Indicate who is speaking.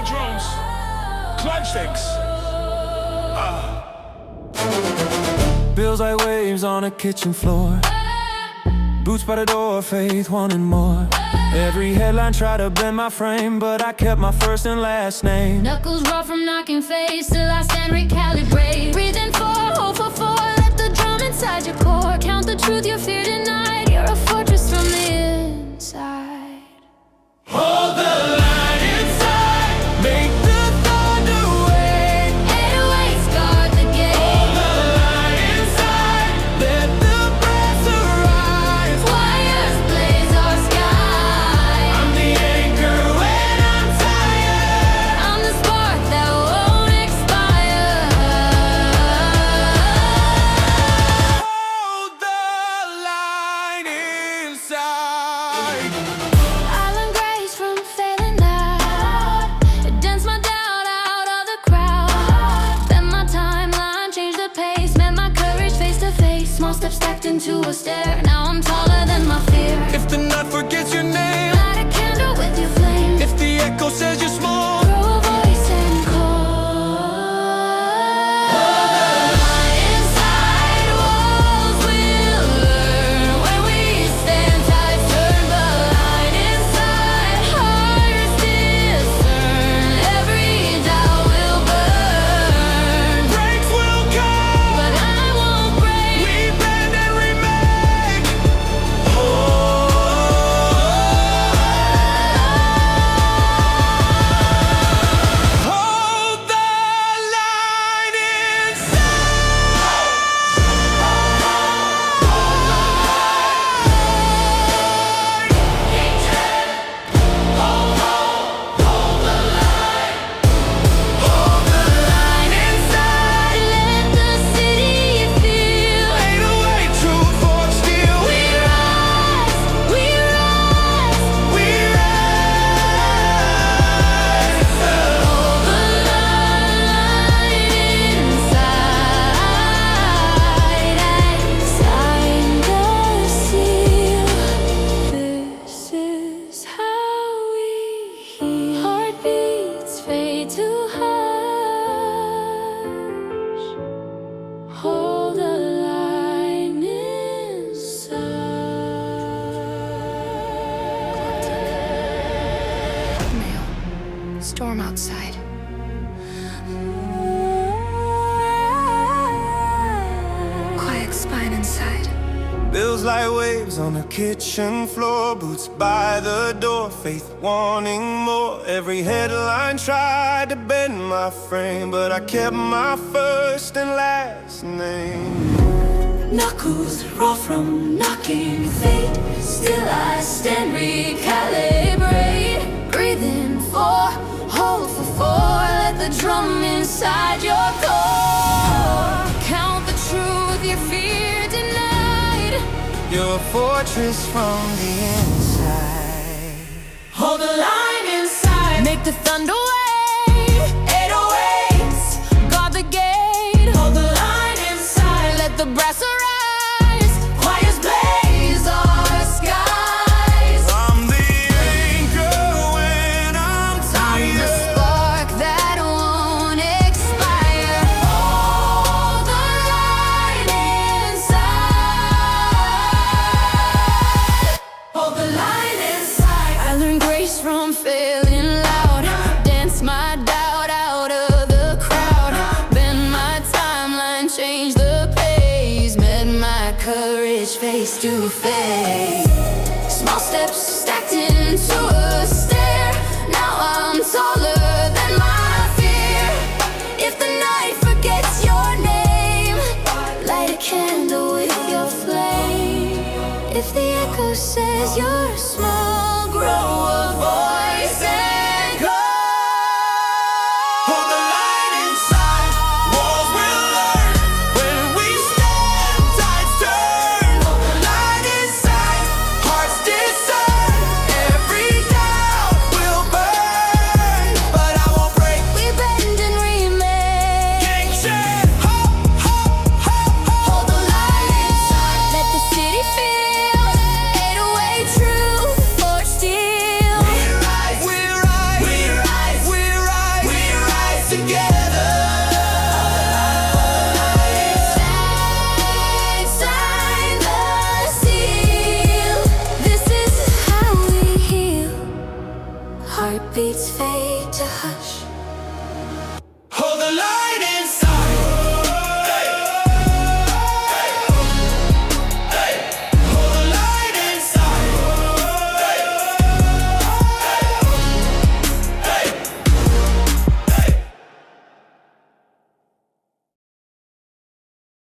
Speaker 1: the drums. Clutch things.
Speaker 2: Bills like waves on a kitchen floor. Boots by the door, faith wanting more. Every headline tried to bend my frame, but I kept my first and last name.
Speaker 3: Knuckles raw from knocking face, till I stand recalibrate. Breathing for, hope for four, let the drum inside your core. Count the truth you fear denied, you're a fortress from the inside.
Speaker 2: Hold the line inside, make the thunder wake.
Speaker 3: 808s guard the gate.
Speaker 2: Hold the line inside, let the breath arise.
Speaker 3: Wires blaze our sky.
Speaker 2: I'm the anchor when I'm tired.
Speaker 3: I'm the spark that won't expire.
Speaker 2: Hold the line inside.
Speaker 3: Island grace from failing out. It dents my doubt out of the crowd. Bend my timeline, change the pace. Met my courage face to face. Small steps stacked into a stare. Now I'm taller than my fear.
Speaker 2: If the night forgets your name,
Speaker 3: Light a candle with your flame.
Speaker 2: if the echo says you're small,
Speaker 3: Throw a voice and call. Line inside, walls will learn. When we stand, tides turn. But line inside, hearts discern. Every doubt will burn.
Speaker 2: breaks will come.
Speaker 3: But I won't break.
Speaker 2: We bend and remake. Hold the line
Speaker 3: Line inside, let the city feel.
Speaker 2: 808 truth for steel.
Speaker 3: We rise, we rise.
Speaker 2: We rise.
Speaker 3: Hold the line inside and sign the seal. This is how we heal. Heartbeats fade to hush. Hold the line inside. Mail. Storm outside. Quiet spine inside.
Speaker 2: Bills like waves on the kitchen floor. Boots by the door, faith wanting more. Every headline tried to bend my frame, but I kept my first and last name.
Speaker 3: Knuckles raw from knocking fate. Still I stand recalibrate. Breathing for, hold for four. Let the drum inside your core. Count the truth your fear denied.
Speaker 2: You're a fortress from the inside.
Speaker 3: Hold the line inside. Make the thunder wave. 808s guard the gate. Hold the line inside. Let the brass arise. Choirs blaze our skies.
Speaker 2: I'm the anchor when I'm
Speaker 3: I'm the
Speaker 2: tired.
Speaker 3: spark that won't expire. Hold the line inside. Hold the line inside. I learned grace from failing loud. Dance my doubt out of the crowd. Bend my timeline, change the pace. Met my courage face to face. Small steps stacked into a stare. Now I'm taller than my fear. If the night forgets your name, light a candle with your flame. If the echo says you're small, grow a voice and call.
Speaker 2: Hold the line inside, walls will learn. When we stand, tides turn. Hold the line inside, hearts discern. Every doubt will burn, but I won't break.
Speaker 3: We bend and remake.
Speaker 2: Gang shit, ho, ho, ho, ho.
Speaker 3: Hold the line inside. Let the city feel. 808 truth for steel.
Speaker 2: We
Speaker 3: Heartbeats fade to hush.
Speaker 2: Hold the line.